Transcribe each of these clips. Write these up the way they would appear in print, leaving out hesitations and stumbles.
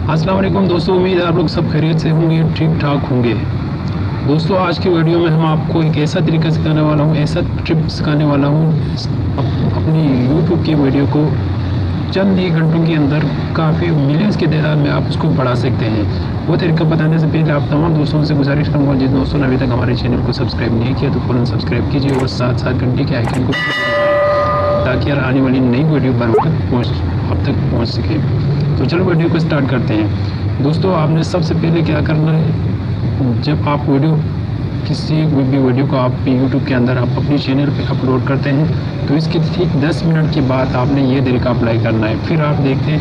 अस्सलाम वालेकुम दोस्तों, उम्मीद है आप लोग सब खैरियत से होंगे, ठीक ठाक होंगे। दोस्तों आज की वीडियो में हम आपको एक ऐसा तरीका सिखाने वाला हूँ, ऐसा ट्रिप सिखाने वाला हूँ अपनी यूट्यूब की वीडियो को चंद ही घंटों के अंदर काफ़ी मिलियंस की तादाद में आप उसको बढ़ा सकते हैं। वो तरीका बताने से पहले आप तमाम दोस्तों से गुजारिश करूँगा, जिन दोस्तों ने अभी तक हमारे चैनल को सब्सक्राइब नहीं किया तो फ़ौरन सब्सक्राइब कीजिए और साथ साथ घंटी के आइकन को ताकि यार आने वाली नई वीडियो बर वक्त आप तक पहुँच सके। तो चलो वीडियो को स्टार्ट करते हैं। दोस्तों आपने सबसे पहले क्या करना है, जब आप किसी भी वीडियो को आप यूट्यूब के अंदर आप अपनी चैनल पे अपलोड करते हैं तो इसके ठीक 10 मिनट के बाद आपने ये तरीका अप्लाई करना है। फिर आप देखते हैं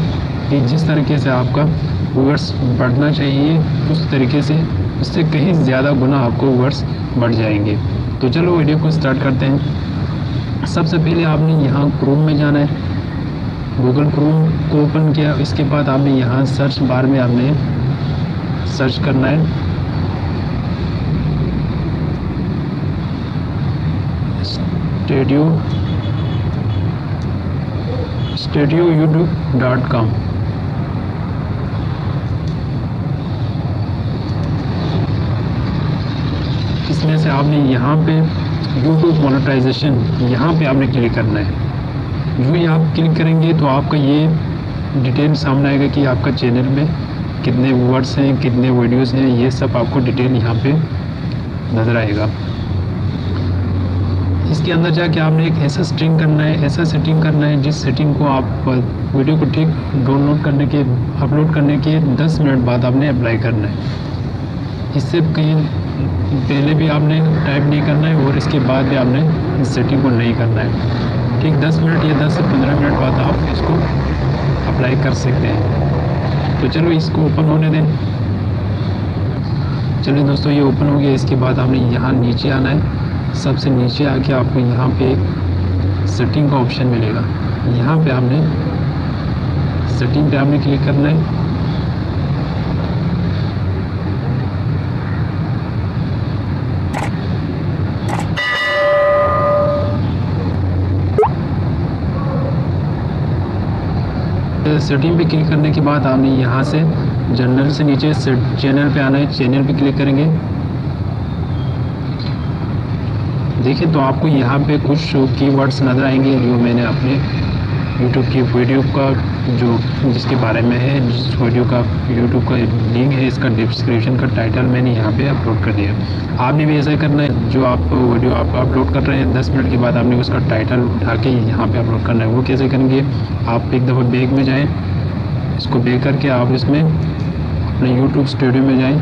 कि जिस तरीके से आपका व्यूअर्स बढ़ना चाहिए उस तरीके से उससे कहीं ज़्यादा गुना आपको व्यूअर्स बढ़ जाएंगे। तो चलो वीडियो को स्टार्ट करते हैं। सबसे पहले आपने यहाँ क्रोम में जाना है, गूगल क्रोम को ओपन किया। इसके बाद आपने यहाँ सर्च बार में आपने सर्च करना है StudioYouTube.com। इसमें से आपने यहाँ पे YouTube मोनेटाइजेशन यहाँ पे आपने क्लिक करना है। जो ही आप क्लिक करेंगे तो आपका ये डिटेल सामने आएगा कि आपका चैनल में कितने व्यूअर्स हैं, कितने वीडियोस हैं, ये सब आपको डिटेल यहाँ पे नज़र आएगा। इसके अंदर जाके आपने एक ऐसा सेटिंग करना है जिस सेटिंग को आप वीडियो को ठीक अपलोड करने के 10 मिनट बाद आपने अप्लाई करना है। इससे कहीं पहले भी आपने टाइप नहीं करना है और इसके बाद भी आपने इस सेटिंग को नहीं करना है। ठीक 10 मिनट या 10 से 15 मिनट बाद आप इसको अप्लाई कर सकते हैं। तो चलो इसको ओपन होने दें। चलिए दोस्तों ये ओपन हो गया। इसके बाद आपने यहाँ नीचे आना है। सबसे नीचे आके आपको यहाँ पे एक सेटिंग का ऑप्शन मिलेगा। यहाँ पे आपने सेटिंग पे आपने क्लिक करना है। सेटिंग पे क्लिक करने के बाद आपने यहाँ से जनरल से नीचे चैनल पे आना है। चैनल पे क्लिक करेंगे। देखिए तो आपको यहाँ पे कुछ कीवर्ड्स नज़र आएंगे जो मैंने अपने यूट्यूब की वीडियो का जिसके बारे में है, जिस वीडियो का यूट्यूब का लिंक है, इसका डिस्क्रिप्शन का टाइटल मैंने यहाँ पे अपलोड कर दिया। आपने भी ऐसा करना है। जो आप वीडियो आप अपलोड कर रहे हैं 10 मिनट के बाद आपने उसका टाइटल उठा के यहाँ पे अपलोड करना है। वो कैसे करेंगे, आप एक दफ़ा बैक में जाएँ, इसको बैक करके आप इसमें अपने यूट्यूब स्टूडियो में जाएँ,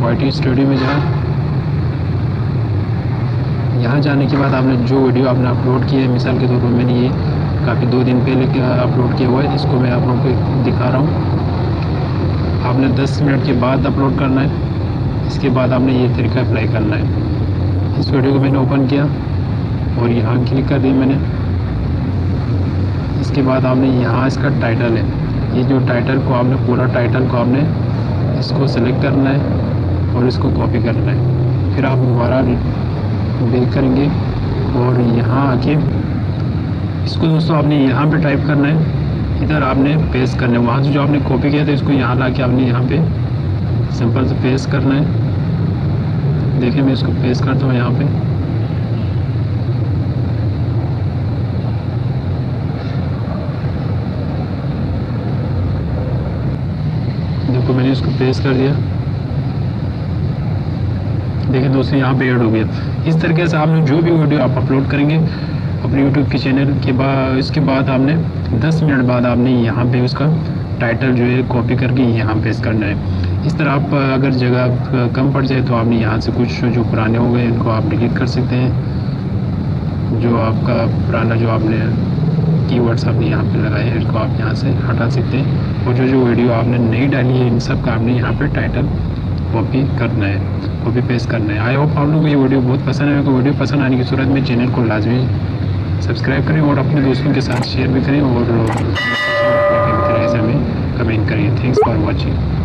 YT स्टूडियो में जाएँ। यहाँ जाने के बाद आपने जो वीडियो आपने अपलोड किया है, मिसाल के तौर पर मैंने ये काफ़ी 2 दिन पहले अपलोड किया हुआ है, इसको मैं आप लोगों को दिखा रहा हूँ। आपने 10 मिनट के बाद अपलोड करना है। इसके बाद आपने ये तरीका अप्लाई करना है। इस वीडियो को मैंने ओपन किया और यहाँ क्लिक कर दिया मैंने। इसके बाद आपने यहाँ इसका टाइटल है, ये जो टाइटल को आपने पूरा टाइटल को आपने इसको सेलेक्ट करना है और इसको कॉपी करना है। फिर आप दोबारा बैक करेंगे और यहाँ आके इसको दोस्तों आपने यहाँ पे टाइप करना है, इधर आपने पेस्ट करना है। वहाँ से जो आपने कॉपी किया था इसको यहाँ ला के आपने यहाँ पे सिंपल से पेस्ट करना है। देखिए मैं इसको पेस्ट करता हूँ यहाँ पे। देखो मैंने इसको पेस्ट कर दिया। देखिए दोस्तों यहाँ पे ऐड हो गया। इस तरीके से आपने जो भी वीडियो आप अपलोड करेंगे अपने यूट्यूब के चैनल के बाद, इसके बाद आपने 10 मिनट बाद आपने यहाँ पे उसका टाइटल जो है कॉपी करके यहाँ पेस्ट करना है। इस तरह आप अगर जगह कम पड़ जाए तो आपने यहाँ से कुछ जो पुराने हो गए इनको आप डिलीट कर सकते हैं। जो आपका पुराना जो आपने कीवर्ड्स आपने यहाँ पे लगाए हैं इसको आप यहाँ से हटा सकते हैं। और जो वीडियो आपने नहीं डाली है इन सब का आपने यहाँ पर टाइटल कॉपी करना है, कॉपी पेस्ट करना है। आई होप आप लोगों को ये वीडियो बहुत पसंद आएगा। वीडियो पसंद आने की सूरत में चैनल को लाजमी सब्सक्राइब करें और अपने दोस्तों के साथ शेयर भी करें और ऐसे में कमेंट करें। Thanks for watching.